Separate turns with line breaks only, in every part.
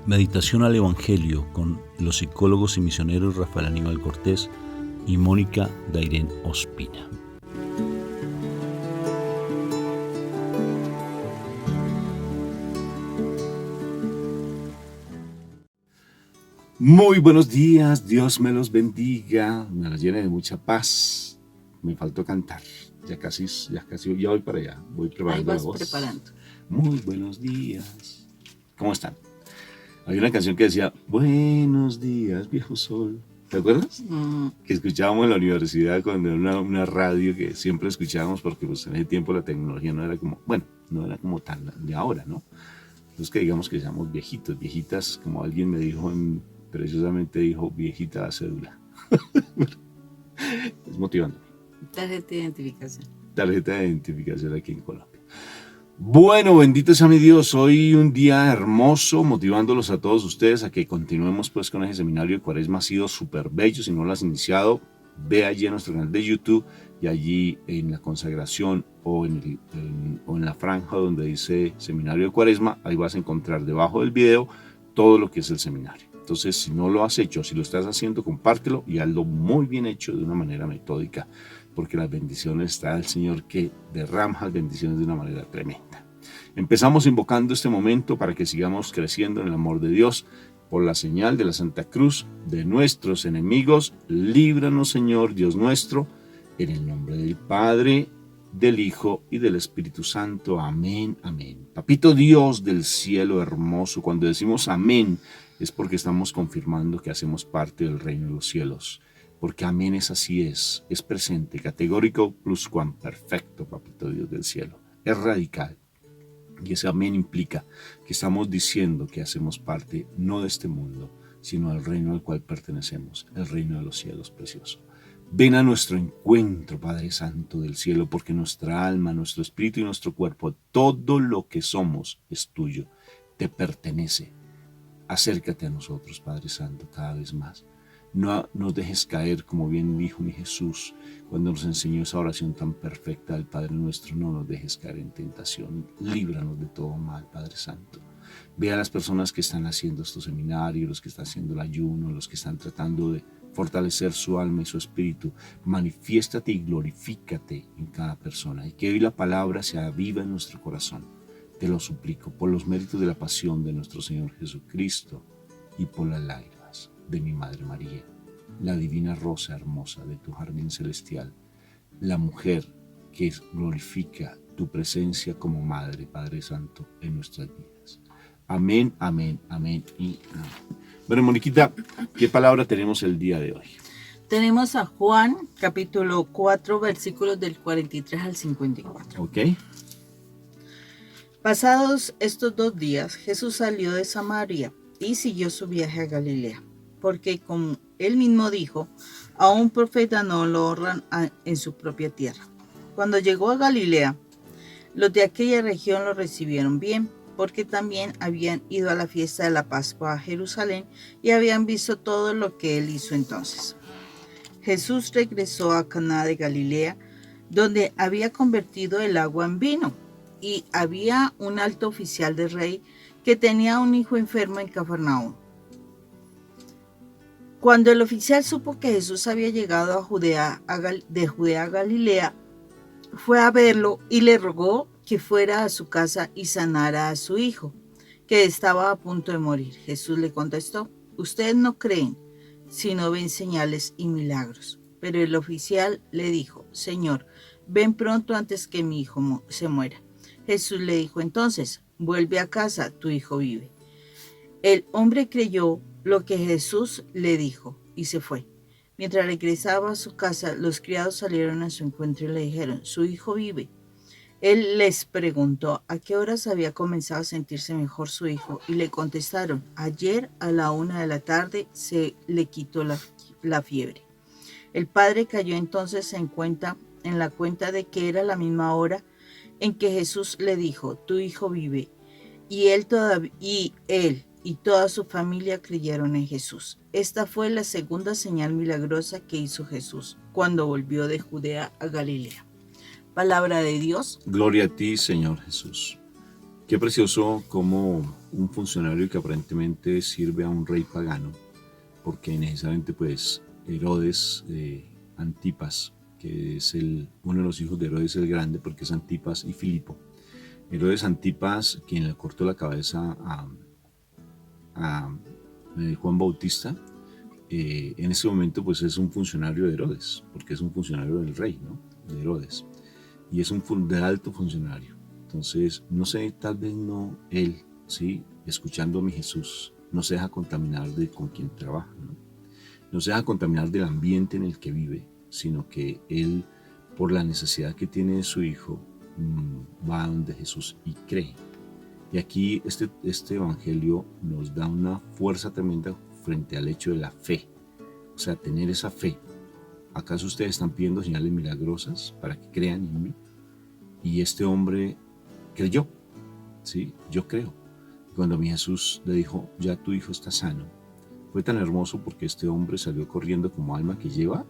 Meditación al Evangelio con los psicólogos y misioneros Rafael Aníbal Cortés y Mónica Dairén Ospina.
Muy buenos días, Dios me los bendiga, me los llene de mucha paz. Me faltó cantar, ya casi, ya voy para allá, voy preparando la voz.
Preparando.
Muy buenos días. ¿Cómo están? Había una canción que decía, buenos días, viejo sol. ¿Te acuerdas? Que escuchábamos en la universidad cuando era una radio que siempre escuchábamos porque pues en ese tiempo la tecnología no era como tan de ahora, ¿no? Los que digamos que seamos viejitos, viejitas, como alguien me dijo, precisamente dijo, viejita la cédula. Es motivando.
Tarjeta de identificación.
Tarjeta de identificación aquí en Colombia. Bueno, bendito sea mi Dios, hoy un día hermoso, motivándolos a todos ustedes a que continuemos pues con ese seminario de Cuaresma. Ha sido súper bello. Si no lo has iniciado, ve allí a nuestro canal de YouTube y allí en la consagración o en la franja donde dice seminario de Cuaresma, ahí vas a encontrar debajo del video todo lo que es el seminario. Entonces, si no lo has hecho, si lo estás haciendo, compártelo y hazlo muy bien hecho de una manera metódica, porque las bendiciones está el Señor que derrama las bendiciones de una manera tremenda. Empezamos invocando este momento para que sigamos creciendo en el amor de Dios. Por la señal de la Santa Cruz de nuestros enemigos, líbranos, Señor Dios nuestro, en el nombre del Padre, del Hijo y del Espíritu Santo. Amén, amén. Papito Dios del cielo hermoso, cuando decimos amén, es porque estamos confirmando que hacemos parte del reino de los cielos. Porque amén es así es presente, categórico, pluscuamperfecto, papito Dios del cielo. Es radical. Y ese amén implica que estamos diciendo que hacemos parte no de este mundo, sino del reino al cual pertenecemos, el reino de los cielos, precioso. Ven a nuestro encuentro, Padre Santo del cielo, porque nuestra alma, nuestro espíritu y nuestro cuerpo, todo lo que somos es tuyo, te pertenece. Acércate a nosotros, Padre Santo, cada vez más. No nos dejes caer, como bien dijo mi Jesús cuando nos enseñó esa oración tan perfecta del Padre nuestro. No nos dejes caer en tentación, líbranos de todo mal, Padre Santo. Ve a las personas que están haciendo estos seminarios, los que están haciendo el ayuno, los que están tratando de fortalecer su alma y su espíritu. Manifiéstate y glorifícate en cada persona y que hoy la palabra sea viva en nuestro corazón. Te lo suplico por los méritos de la pasión de nuestro Señor Jesucristo y por las lágrimas de mi Madre María, la divina rosa hermosa de tu jardín celestial, la mujer que glorifica tu presencia como Madre, Padre Santo, en nuestras vidas. Amén, amén, amén y amén. Bueno, Moniquita, ¿qué palabra tenemos el día de hoy?
Tenemos a Juan, capítulo 4, versículos del 43 al 54.
Ok.
Pasados estos 2 días, Jesús salió de Samaria y siguió su viaje a Galilea, porque como él mismo dijo, a un profeta no lo honran en su propia tierra. Cuando llegó a Galilea, los de aquella región lo recibieron bien, porque también habían ido a la fiesta de la Pascua a Jerusalén y habían visto todo lo que él hizo entonces. Jesús regresó a Caná de Galilea, donde había convertido el agua en vino, y había un alto oficial del rey que tenía un hijo enfermo en Cafarnaúm. Cuando el oficial supo que Jesús había llegado de Judea a Galilea, fue a verlo y le rogó que fuera a su casa y sanara a su hijo, que estaba a punto de morir. Jesús le contestó, ustedes no creen, sino ven señales y milagros. Pero el oficial le dijo, Señor, ven pronto antes que mi hijo se muera. Jesús le dijo entonces, vuelve a casa, tu hijo vive. El hombre creyó lo que Jesús le dijo y se fue. Mientras regresaba a su casa, los criados salieron a su encuentro y le dijeron, su hijo vive. Él les preguntó a qué horas había comenzado a sentirse mejor su hijo y le contestaron, ayer a la 1:00 p.m. se le quitó la fiebre. El padre cayó entonces en la cuenta de que era la misma hora en que Jesús le dijo, tu hijo vive, y él y toda su familia creyeron en Jesús. Esta fue la segunda señal milagrosa que hizo Jesús cuando volvió de Judea a Galilea. Palabra de Dios.
Gloria a ti, Señor Jesús. Qué precioso como un funcionario que aparentemente sirve a un rey pagano, porque necesariamente pues Herodes Antipas, que es uno de los hijos de Herodes el Grande, porque es Antipas y Filipo. Herodes Antipas, quien le cortó la cabeza a Juan Bautista, en ese momento pues es un funcionario de Herodes, porque es un funcionario del rey, ¿no? De Herodes, y es un de alto funcionario. Entonces, no sé, tal vez no él, ¿sí? Escuchando a mi Jesús, no se deja contaminar de con quien trabaja, ¿no? No se deja contaminar del ambiente en el que vive, sino que él, por la necesidad que tiene de su hijo, va a donde Jesús y cree. Y aquí este evangelio nos da una fuerza tremenda frente al hecho de la fe, o sea, tener esa fe. ¿Acaso ustedes están pidiendo señales milagrosas para que crean en mí? Y este hombre creyó, ¿sí? Yo creo. Cuando mi Jesús le dijo, ya tu hijo está sano, fue tan hermoso porque este hombre salió corriendo como alma que lleva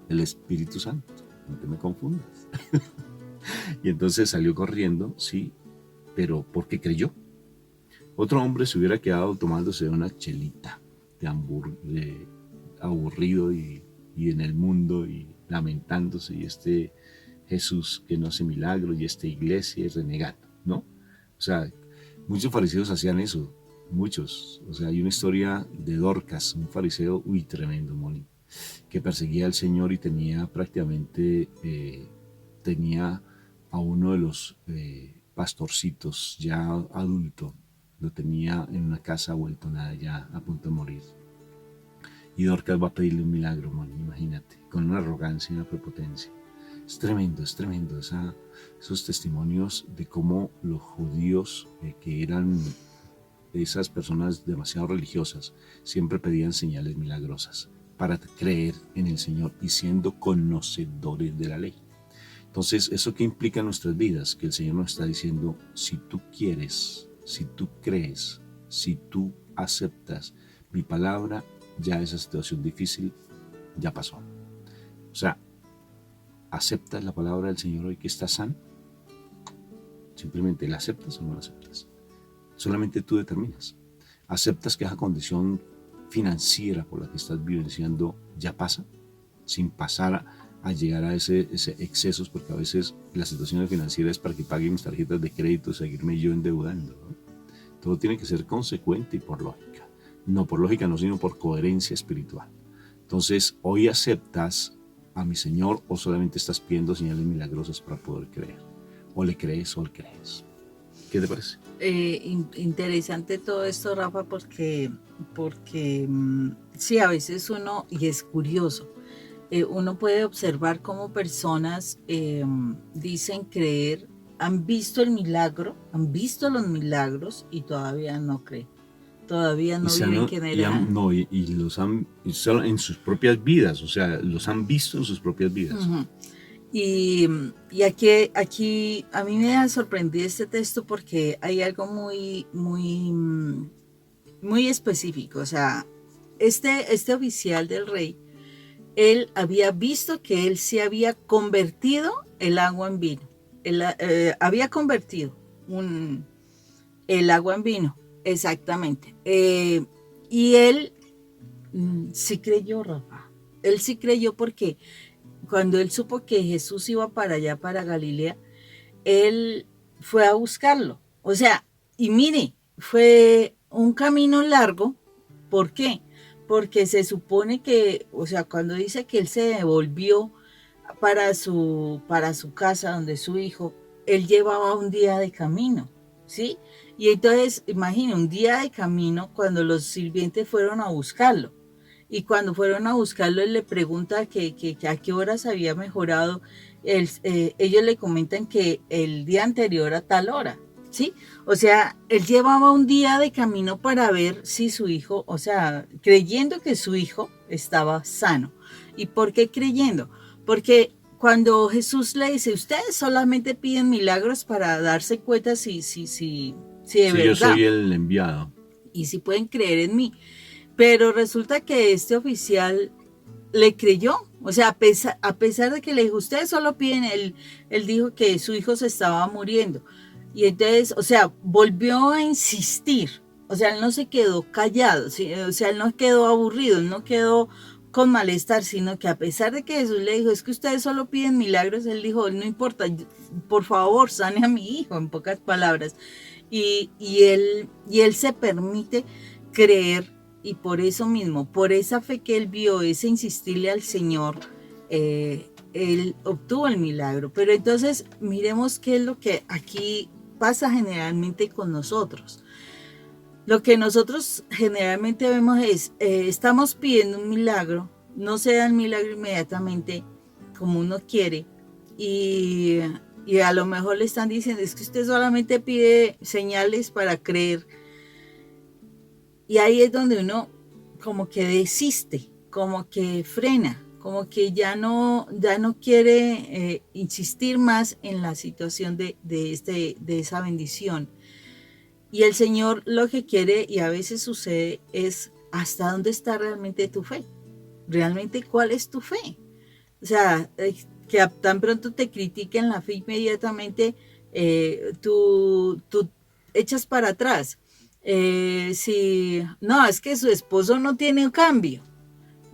el Espíritu Santo. No te me confundas. Y entonces salió corriendo, sí, pero porque creyó. Otro hombre se hubiera quedado tomándose una chelita de aburrido y en el mundo y lamentándose, y este Jesús que no hace milagros y esta iglesia es renegando, ¿no? O sea, muchos fariseos hacían eso, muchos. O sea, hay una historia de Dorcas, un fariseo, tremendo, Moni, que perseguía al Señor y tenía prácticamente, tenía a uno de los pastorcitos ya adulto, lo tenía en una casa vuelto nada, ya a punto de morir. Y Dorcas va a pedirle un milagro, Moni, imagínate, con una arrogancia y una prepotencia. Es tremendo esos testimonios de cómo los judíos, que eran esas personas demasiado religiosas, siempre pedían señales milagrosas para creer en el Señor y siendo conocedores de la ley. Entonces, ¿eso qué implica en nuestras vidas? Que el Señor nos está diciendo, si tú quieres, si tú crees, si tú aceptas mi palabra, ya esa situación difícil ya pasó. O sea, ¿aceptas la palabra del Señor hoy que estás sano? Simplemente, ¿la aceptas o no la aceptas? Solamente tú determinas. ¿Aceptas que esa condición financiera por la que estás vivenciando ya pasa? Sin pasar a llegar a ese excesos, porque a veces la situación financiera es para que pague mis tarjetas de crédito y seguirme yo endeudando, ¿no? Todo tiene que ser consecuente y por lógica. No por lógica, no, sino por coherencia espiritual. Entonces, ¿hoy aceptas a mi Señor o solamente estás pidiendo señales milagrosas para poder creer? ¿O le crees o le crees? ¿Qué te parece?
Interesante todo esto, Rafa, porque sí, a veces uno, y es curioso, uno puede observar cómo personas dicen creer, han visto el milagro, han visto los milagros y todavía no creen. Todavía no viven que eran.
No, y los han en sus propias vidas, o sea, los han visto en sus propias vidas.
Uh-huh. Y aquí a mí me ha sorprendido este texto porque hay algo muy específico. O sea, este oficial del rey, él había visto que él se había convertido el agua en vino. Había convertido el agua en vino, exactamente. Y él sí creyó, Rafa. Él sí creyó porque cuando él supo que Jesús iba para allá, para Galilea, él fue a buscarlo. O sea, y mire, fue un camino largo. ¿Por qué? Porque se supone que, o sea, cuando dice que él se devolvió para su casa donde su hijo, él llevaba un día de camino, ¿sí? Y entonces, imagine, un día de camino cuando los sirvientes fueron a buscarlo. Y cuando fueron a buscarlo, él le pregunta que a qué horas había mejorado. Ellos le comentan que el día anterior a tal hora, ¿sí? O sea, él llevaba un día de camino para ver si su hijo, o sea, creyendo que su hijo estaba sano. ¿Y por qué creyendo? Porque cuando Jesús le dice, ustedes solamente piden milagros para darse cuenta si de verdad.
Yo soy el enviado.
Y si pueden creer en mí. Pero resulta que este oficial le creyó. O sea, a pesar de que le dijo, ustedes solo piden, él dijo que su hijo se estaba muriendo. Y entonces, o sea, volvió a insistir. O sea, él no se quedó callado, ¿sí? O sea, él no quedó aburrido, él no quedó con malestar, sino que a pesar de que Jesús le dijo, es que ustedes solo piden milagros, él dijo, no importa, por favor, sane a mi hijo, en pocas palabras. Y él se permite creer, y por eso mismo, por esa fe que él vio, ese insistirle al Señor, él obtuvo el milagro. Pero entonces miremos qué es lo que aquí pasa generalmente con nosotros. Lo que nosotros generalmente vemos es, estamos pidiendo un milagro, no se da el milagro inmediatamente como uno quiere, y a lo mejor le están diciendo, es que usted solamente pide señales para creer. Y ahí es donde uno como que desiste, como que frena, como que ya no quiere insistir más en la situación de esa bendición. Y el Señor lo que quiere, y a veces sucede, es hasta dónde está realmente tu fe. ¿Realmente cuál es tu fe? O sea, que tan pronto te critiquen la fe, inmediatamente tú echas para atrás. Si no, es que su esposo no tiene un cambio.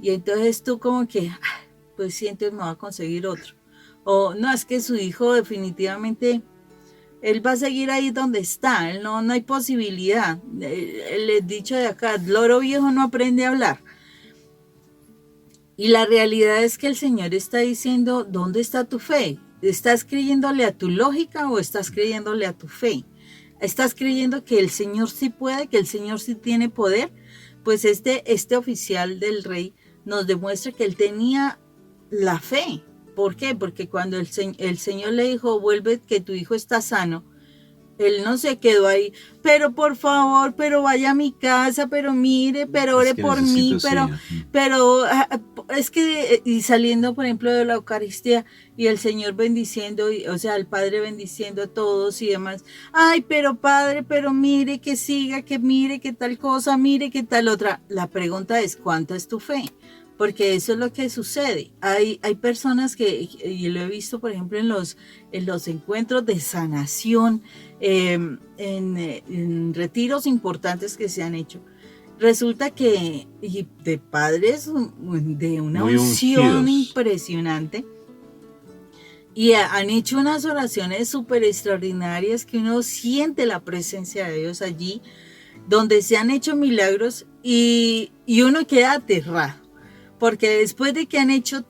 Y entonces tú como que, pues sientes, me va a conseguir otro. O no, es que su hijo definitivamente, él va a seguir ahí donde está, él no hay posibilidad. El dicho de acá, loro viejo no aprende a hablar. Y la realidad es que el Señor está diciendo, ¿dónde está tu fe? ¿Estás creyéndole a tu lógica o estás creyéndole a tu fe? ¿Estás creyendo que el Señor sí puede, que el Señor sí tiene poder? Pues este oficial del rey nos demuestra que él tenía la fe. ¿Por qué? Porque cuando el Señor le dijo, vuelve que tu hijo está sano, él no se quedó ahí, pero por favor, pero vaya a mi casa, pero mire, pero ore por mí, pero es que, y saliendo por ejemplo de la Eucaristía y el Señor bendiciendo, o sea, el Padre bendiciendo a todos y demás, ay, pero Padre, pero mire que siga, que mire que tal cosa, mire que tal otra. La pregunta es, ¿cuánta es tu fe? Porque eso es lo que sucede. Hay personas que, y lo he visto por ejemplo en los encuentros de sanación, en retiros importantes que se han hecho, resulta que y de padres de una unción impresionante, y han hecho unas oraciones súper extraordinarias que uno siente la presencia de Dios allí, donde se han hecho milagros y uno queda aterrado. Porque después de que han hecho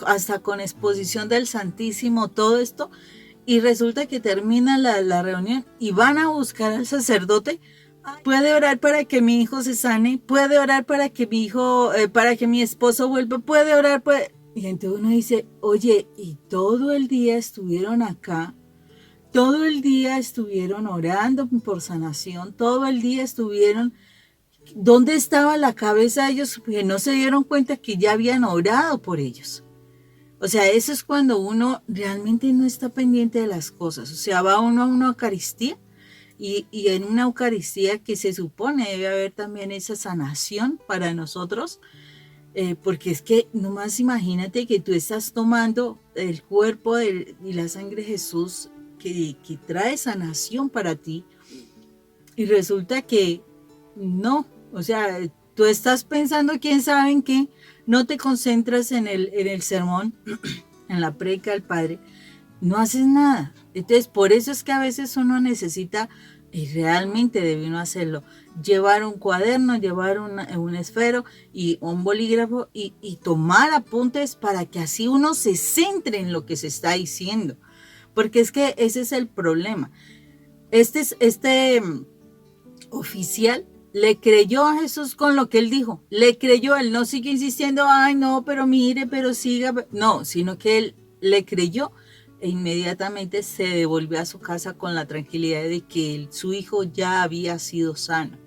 hasta con exposición del Santísimo, todo esto, y resulta que termina la reunión y van a buscar al sacerdote, puede orar para que mi hijo se sane, puede orar para que mi hijo, para que mi esposo vuelva, puede orar, Y entonces uno dice, oye, y todo el día estuvieron acá, todo el día estuvieron orando por sanación, todo el día estuvieron... ¿Dónde estaba la cabeza de ellos? Porque no se dieron cuenta que ya habían orado por ellos. O sea, eso es cuando uno realmente no está pendiente de las cosas. O sea, va uno a una Eucaristía y en una Eucaristía que se supone debe haber también esa sanación para nosotros, porque es que nomás imagínate que tú estás tomando el cuerpo y la sangre de Jesús que trae sanación para ti y resulta que no, o sea, tú estás pensando quién sabe en qué, no te concentras en el sermón, en la prédica del Padre, no haces nada. Entonces, por eso es que a veces uno necesita, y realmente debe uno hacerlo, llevar un cuaderno, llevar un esfero y un bolígrafo y tomar apuntes para que así uno se centre en lo que se está diciendo. Porque es que ese es el problema. Este oficial le creyó a Jesús con lo que él dijo, le creyó, él no sigue insistiendo, ay no, pero mire, pero siga, no, sino que él le creyó e inmediatamente se devolvió a su casa con la tranquilidad de que su hijo ya había sido sano.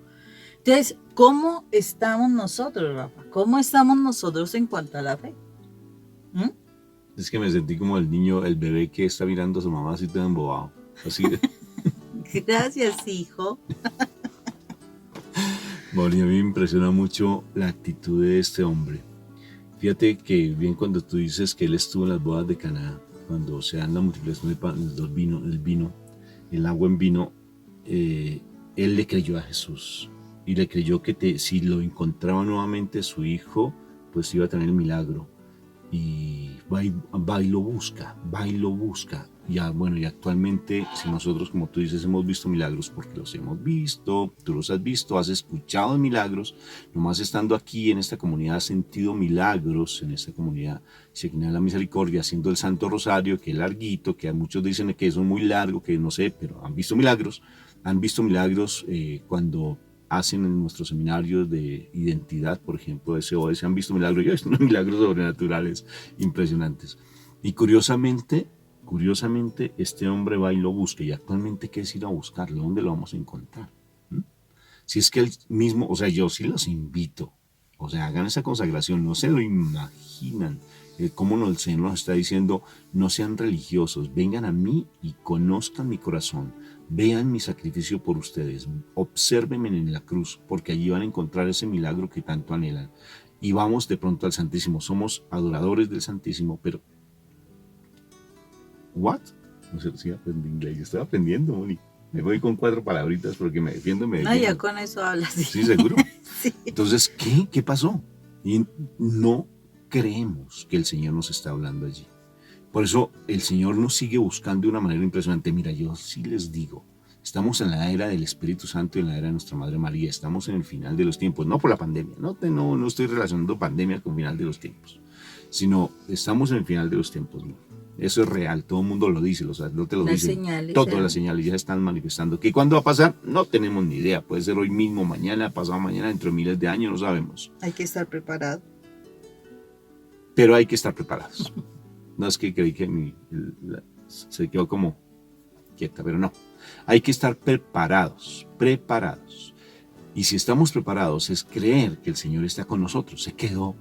Entonces, ¿cómo estamos nosotros, Rafa? ¿Cómo estamos nosotros en cuanto a la fe?
Es que me sentí como el niño, el bebé que está mirando a su mamá así todo embobado, así de...
Gracias, hijo.
Bueno, a mí me impresiona mucho la actitud de este hombre. Fíjate que bien cuando tú dices que él estuvo en las bodas de Caná, cuando se dan la multiplicación del vino, el agua en vino, él le creyó a Jesús y le creyó que si lo encontraba nuevamente su hijo, pues iba a tener el milagro. Y va y lo busca, va y lo busca. Ya, bueno, y actualmente, si nosotros, como tú dices, hemos visto milagros, porque los hemos visto, tú los has visto, has escuchado milagros, nomás estando aquí en esta comunidad has sentido milagros, en esta comunidad Shekinah de la Misericordia, haciendo el Santo Rosario, que es larguito, que muchos dicen que es muy largo, que no sé, pero han visto milagros cuando hacen en nuestros seminarios de identidad, por ejemplo, de SOS, han visto milagros, yo he visto unos milagros sobrenaturales impresionantes. Y curiosamente, este hombre va y lo busca, y actualmente, ¿qué es ir a buscarlo? ¿Dónde lo vamos a encontrar? Si es que él mismo, o sea, yo sí los invito, o sea, hagan esa consagración, no se lo imaginan, cómo el Señor nos está diciendo, no sean religiosos, vengan a mí y conozcan mi corazón, vean mi sacrificio por ustedes, obsérvenme en la cruz, porque allí van a encontrar ese milagro que tanto anhelan. Y vamos de pronto al Santísimo, somos adoradores del Santísimo, pero ¿what? No sé si aprendí inglés, estoy aprendiendo, Moni. Me voy con 4 palabritas porque me defiendo.
No, ya con eso hablas.
Sí, seguro.
Sí.
Entonces, ¿qué pasó? Y no creemos que el Señor nos está hablando allí. Por eso el Señor nos sigue buscando de una manera impresionante. Mira, yo sí les digo, estamos en la era del Espíritu Santo y en la era de nuestra Madre María. Estamos en el final de los tiempos, no por la pandemia. No estoy relacionando pandemia con final de los tiempos, sino estamos en el final de los tiempos, ¿no? Eso es real, todo el mundo lo dice, no te lo dicen. Todas las señales ya están manifestando. ¿Que cuándo va a pasar? No tenemos ni idea. Puede ser hoy mismo, mañana, pasado mañana, dentro de miles de años, no sabemos.
Hay que estar preparado.
Pero hay que estar preparados. No es que creí que se quedó como quieta, pero no. Hay que estar preparados. Y si estamos preparados es creer que el Señor está con nosotros. Se quedó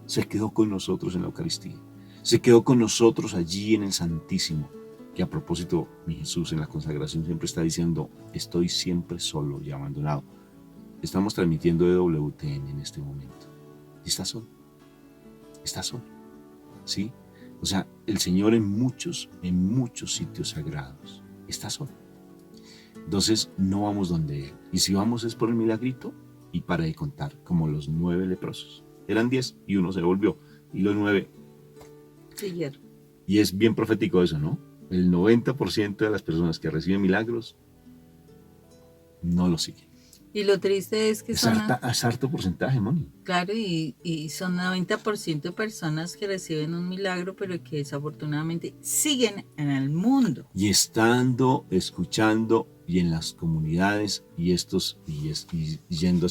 con nosotros en la Eucaristía. Se quedó con nosotros allí en el Santísimo, que a propósito, mi Jesús en la consagración siempre está diciendo, estoy siempre solo y abandonado. Estamos transmitiendo EWTN en este momento. Y está solo. ¿Sí? O sea, el Señor en muchos sitios sagrados está solo. Entonces, no vamos donde Él. Y si vamos es por el milagrito y para de contar, como los 9 leprosos. Eran 10 y uno se volvió. Y los 9...
siguieron.
Y es bien profético eso, ¿no? El 90% de las personas que reciben milagros no lo siguen.
Y lo triste es que
es harto porcentaje, Moni.
Claro, y son 90% de personas que reciben un milagro, pero que desafortunadamente siguen en el mundo.
Y estando, escuchando, y en las comunidades, y yendo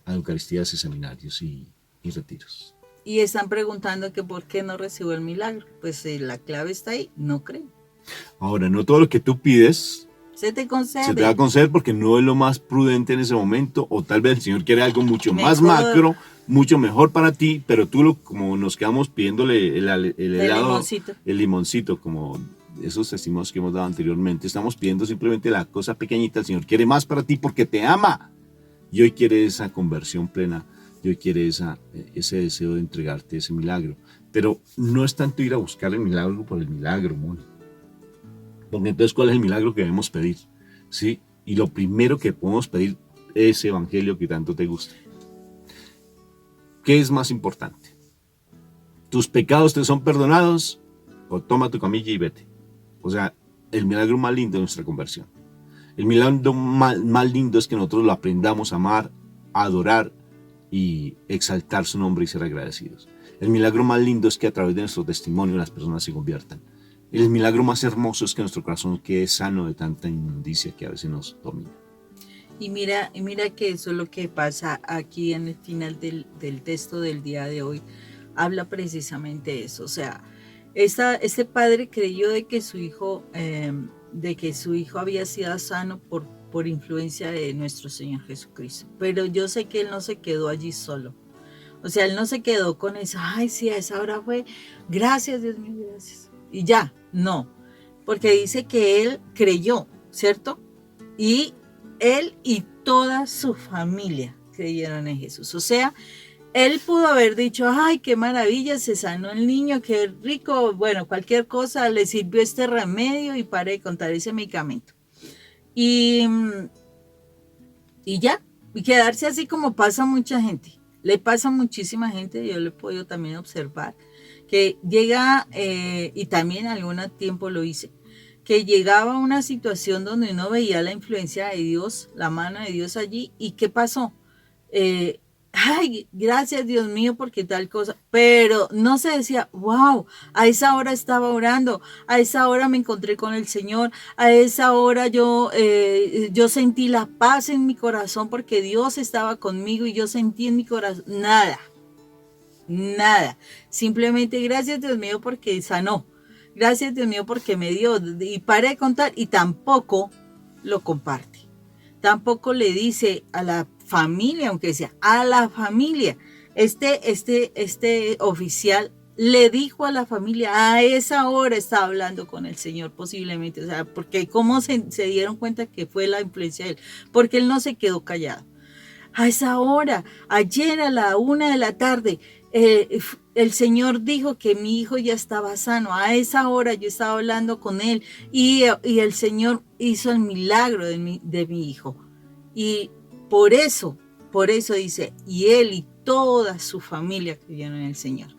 a Eucaristías y seminarios y retiros.
Y están preguntando que por qué no recibo el milagro. Pues la clave está ahí, no creen.
Ahora, no todo lo que tú pides
se te concede.
Se te va a conceder porque no es lo más prudente en ese momento, o tal vez el Señor quiere algo mucho más macro, mucho mejor para ti, pero tú como nos quedamos pidiéndole el helado, el limoncito, como esos testimonios que hemos dado anteriormente, estamos pidiendo simplemente la cosa pequeñita, el Señor quiere más para ti porque te ama. Y hoy quiere esa conversión plena, y hoy quiere ese deseo de entregarte ese milagro. Pero no es tanto ir a buscar el milagro por el milagro, Moni. Porque entonces, ¿cuál es el milagro que debemos pedir? ¿Sí? Y lo primero que podemos pedir es ese evangelio que tanto te gusta. ¿Qué es más importante? ¿Tus pecados te son perdonados? O toma tu camilla y vete. O sea, el milagro más lindo de nuestra conversión. El milagro más lindo es que nosotros lo aprendamos a amar, a adorar y exaltar su nombre y ser agradecidos. El milagro más lindo es que a través de nuestro testimonio las personas se conviertan. El milagro más hermoso es que nuestro corazón quede sano de tanta inmundicia que a veces nos domina.
Y mira que eso es lo que pasa aquí en el final del texto del día de hoy. Habla precisamente de eso. O sea, este padre creyó de que su hijo había sido sano por influencia de nuestro Señor Jesucristo. Pero yo sé que él no se quedó allí solo. O sea, él no se quedó con eso. Ay, sí, a esa hora fue. Gracias, Dios mío, gracias. Y ya, no, porque dice que él creyó, ¿cierto? Y él y toda su familia creyeron en Jesús. O sea, él pudo haber dicho, ay, qué maravilla, se sanó el niño, qué rico, bueno, cualquier cosa, le sirvió este remedio y pare de contar ese medicamento. Y, y ya, y quedarse así como pasa a mucha gente. Le pasa a muchísima gente, yo lo he podido también observar, que llega, y también algún tiempo lo hice, que llegaba a una situación donde uno veía la influencia de Dios, la mano de Dios allí, y ¿qué pasó? Ay, gracias Dios mío porque tal cosa, pero no se decía, wow, a esa hora estaba orando, a esa hora me encontré con el Señor, a esa hora yo sentí la paz en mi corazón porque Dios estaba conmigo y yo sentí en mi corazón, nada, nada, simplemente gracias Dios mío porque sanó, gracias Dios mío porque me dio, y paré de contar y tampoco lo comparte. Tampoco le dice a la familia, aunque sea a la familia. Este oficial le dijo a la familia, a esa hora estaba hablando con el Señor posiblemente, o sea, porque cómo se dieron cuenta que fue la influencia de él, porque él no se quedó callado. A esa hora, ayer a la 1 de la tarde, el Señor dijo que mi hijo ya estaba sano. A esa hora yo estaba hablando con él y el Señor hizo el milagro de mi hijo. Y por eso dice, y él y toda su familia creyeron en el Señor.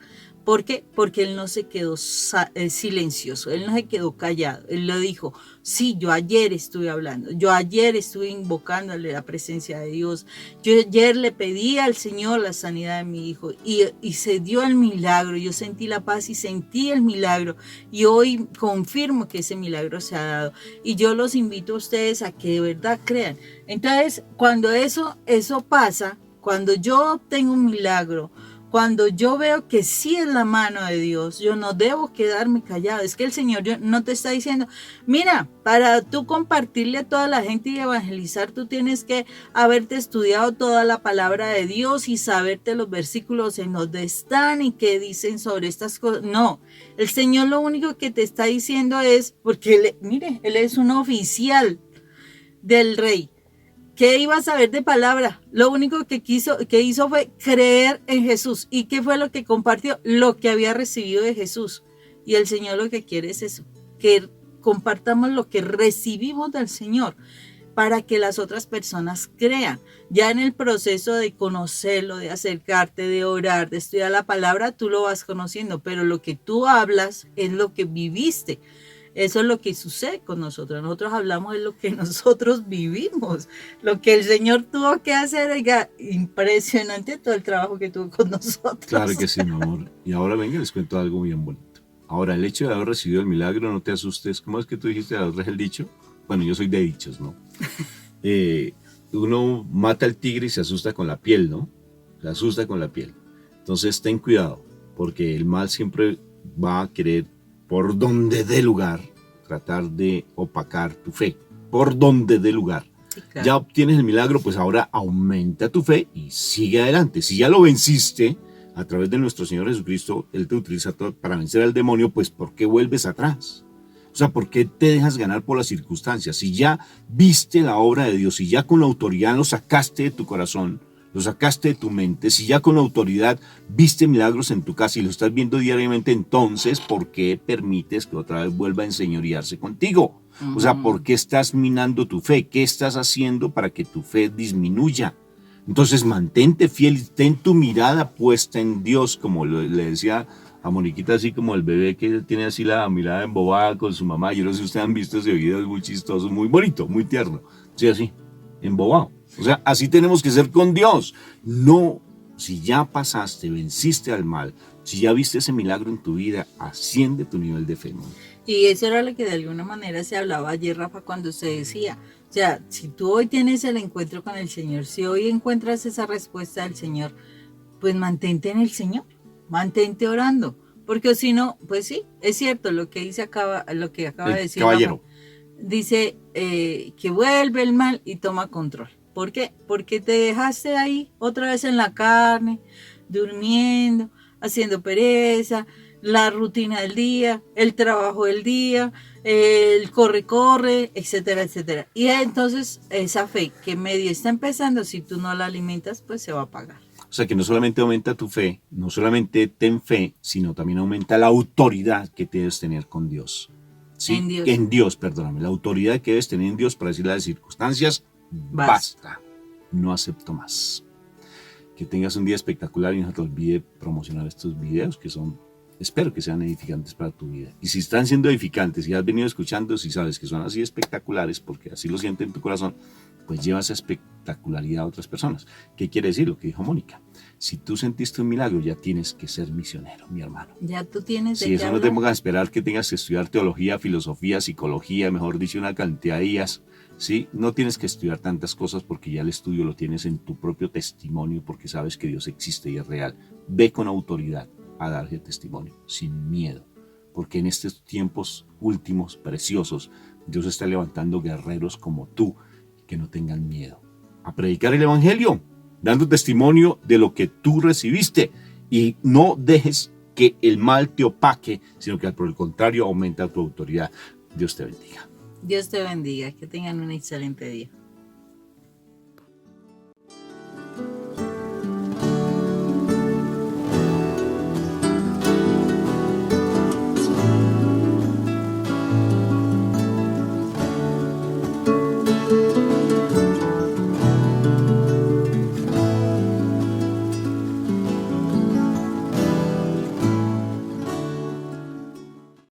¿Por qué? Porque él no se quedó silencioso, él no se quedó callado, él lo dijo, sí, yo ayer estuve hablando, yo ayer estuve invocándole la presencia de Dios, yo ayer le pedí al Señor la sanidad de mi hijo y se dio el milagro, yo sentí la paz y sentí el milagro y hoy confirmo que ese milagro se ha dado y yo los invito a ustedes a que de verdad crean. Entonces, cuando eso pasa, cuando yo obtengo un milagro, cuando yo veo que sí es la mano de Dios, yo no debo quedarme callado. Es que el Señor no te está diciendo, mira, para tú compartirle a toda la gente y evangelizar, tú tienes que haberte estudiado toda la palabra de Dios y saberte los versículos en donde están y qué dicen sobre estas cosas. No, el Señor lo único que te está diciendo es, porque Él es un oficial del rey. ¿Qué iba a saber de palabra? Lo único que hizo fue creer en Jesús. ¿Y qué fue lo que compartió? Lo que había recibido de Jesús. Y el Señor lo que quiere es eso, que compartamos lo que recibimos del Señor para que las otras personas crean. Ya en el proceso de conocerlo, de acercarte, de orar, de estudiar la palabra, tú lo vas conociendo, pero lo que tú hablas es lo que viviste. Eso es lo que sucede con nosotros. Nosotros hablamos de lo que nosotros vivimos. Lo que el Señor tuvo que hacer, oiga, impresionante todo el trabajo que tuvo con nosotros.
Claro que sí, mi amor. Y ahora venga, les cuento algo bien bonito. Ahora, el hecho de haber recibido el milagro, no te asustes. ¿Cómo es que tú dijiste la otra vez el dicho? Bueno, yo soy de dichos, ¿no? Uno mata al tigre y se asusta con la piel, ¿no? Se asusta con la piel. Entonces, ten cuidado, porque el mal siempre va a querer, por donde dé lugar, tratar de opacar tu fe, por donde dé lugar. Sí, claro. Ya obtienes el milagro, pues ahora aumenta tu fe y sigue adelante. Si ya lo venciste a través de nuestro Señor Jesucristo, Él te utiliza todo para vencer al demonio, pues ¿por qué vuelves atrás? O sea, ¿por qué te dejas ganar por las circunstancias? Si ya viste la obra de Dios, si ya con la autoridad lo sacaste de tu corazón, lo sacaste de tu mente, si ya con autoridad viste milagros en tu casa y lo estás viendo diariamente, entonces, ¿por qué permites que otra vez vuelva a enseñorearse contigo? O sea, ¿por qué estás minando tu fe? ¿Qué estás haciendo para que tu fe disminuya? Entonces, mantente fiel, ten tu mirada puesta en Dios, como le decía a Moniquita, así como el bebé que tiene así la mirada embobada con su mamá. Yo no sé si ustedes han visto ese video, es muy chistoso, muy bonito, muy tierno. Sí, así, embobado. O sea, así tenemos que ser con Dios. No, si ya pasaste, venciste al mal, si ya viste ese milagro en tu vida, asciende tu nivel de fe, ¿no?
Y eso era lo que de alguna manera se hablaba ayer, Rafa, cuando se decía, o sea, si tú hoy tienes el encuentro con el Señor, si hoy encuentras esa respuesta del Señor, pues mantente en el Señor, mantente orando, porque si no, pues sí, es cierto lo que acaba de decir
caballero.
Rafa, dice que vuelve el mal y toma control. ¿Por qué? Porque te dejaste ahí otra vez en la carne, durmiendo, haciendo pereza, la rutina del día, el trabajo del día, el corre, etcétera, etcétera. Y entonces esa fe que medio está empezando, si tú no la alimentas, pues se va a apagar.
O sea que no solamente aumenta tu fe, no solamente ten fe, sino también aumenta la autoridad que debes tener con Dios. ¿sí?
En Dios.
En Dios, perdóname. La autoridad que debes tener en Dios para decirle a las circunstancias, basta. No acepto más. Que tengas un día espectacular y no te olvide promocionar estos videos que son, espero que sean edificantes para tu vida. Y si están siendo edificantes y has venido escuchando, si sabes que son así espectaculares, porque así lo sientes en tu corazón, pues lleva esa espectacularidad a otras personas. ¿Qué quiere decir lo que dijo Mónica? Si tú sentiste un milagro, ya tienes que ser misionero, mi hermano.
Ya tú tienes de
Si
qué
eso no
hablar.
te pongas a esperar que tengas que estudiar teología, filosofía, psicología, mejor dicho, una cantidad de días, ¿sí? No tienes que estudiar tantas cosas porque ya el estudio lo tienes en tu propio testimonio porque sabes que Dios existe y es real. Ve con autoridad a dar ese testimonio, sin miedo, porque en estos tiempos últimos, preciosos, Dios está levantando guerreros como tú que no tengan miedo. A predicar el evangelio, dando testimonio de lo que tú recibiste y no dejes que el mal te opaque, sino que por el contrario aumenta tu autoridad. Dios te bendiga.
Dios te bendiga. Que tengan un excelente día.